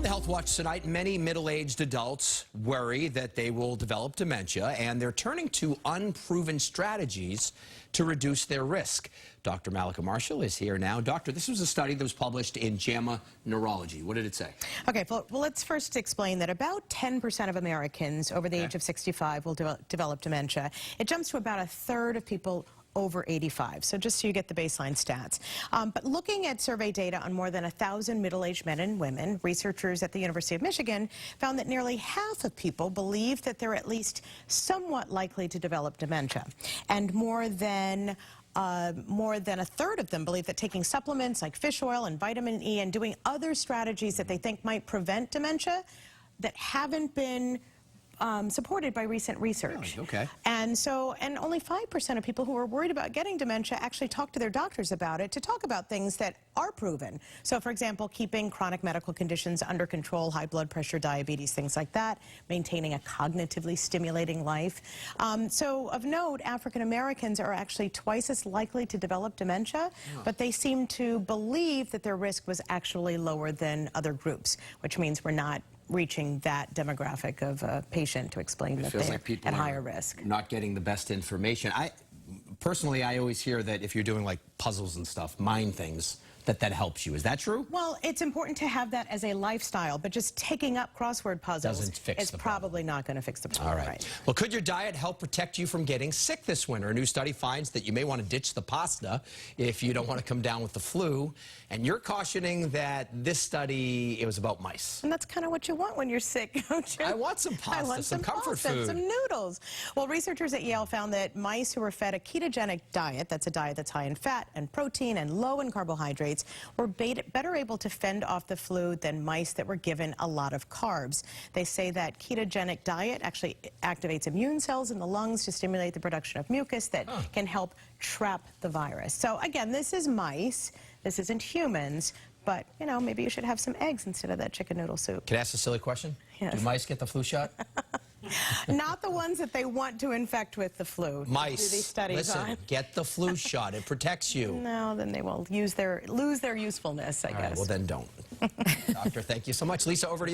The Healthwatch tonight, many middle-aged adults worry that they will develop dementia, and they're turning to unproven strategies to reduce their risk. Dr. Mallika Marshall is here now. Doctor, this was a study that was published in JAMA Neurology. What did it say? Okay, well, let's first explain that about 10% of Americans over the age of 65 will develop dementia. It jumps to about a third of people over 85, so just so you get the baseline stats. But looking at survey data on more than 1,000 middle-aged men and women, researchers at the University of Michigan found that nearly half of people believe that they're at least somewhat likely to develop dementia. And more than a third of them believe that taking supplements like fish oil and vitamin E and doing other strategies that they think might prevent dementia that haven't been supported by recent research. Really? Okay. And only 5% of people who are worried about getting dementia actually talk to their doctors about it to talk about things that are proven. So, for example, keeping chronic medical conditions under control, high blood pressure, diabetes, things like that, maintaining a cognitively stimulating life. So, of note, African Americans are actually twice as likely to develop dementia, but they seem to believe that their risk was actually lower than other groups, which means we're not reaching that demographic of a patient to explain that they're at higher risk. Not getting the best information. Personally, I always hear that if you're doing like puzzles and stuff, mind things, that helps you. Is that true? Well, it's important to have that as a lifestyle, but just taking up crossword puzzles is probably not going to fix the problem. All right. Well, could your diet help protect you from getting sick this winter? A new study finds that you may want to ditch the pasta if you don't want to come down with the flu. And you're cautioning that this study, it was about mice. And that's kind of what you want when you're sick, don't you? I want some pasta, some comfort food. Some noodles. Well, researchers at Yale found that mice who were fed a ketogenic diet, that's a diet that's high in fat and protein and low in carbohydrates, were better able to fend off the flu than mice that were given a lot of carbs. They say that ketogenic diet actually activates immune cells in the lungs to stimulate the production of mucus that can help trap the virus. So again, this is mice, this isn't humans, but you know, maybe you should have some eggs instead of that chicken noodle soup. Can I ask a silly question? Yes. Do mice get the flu shot? Not the ones that they want to infect with the flu. Mice, do these studies listen, get the flu shot. It protects you. No, then they will lose their usefulness, I guess. All right, well, then don't. Doctor, thank you so much. Lisa, over to you.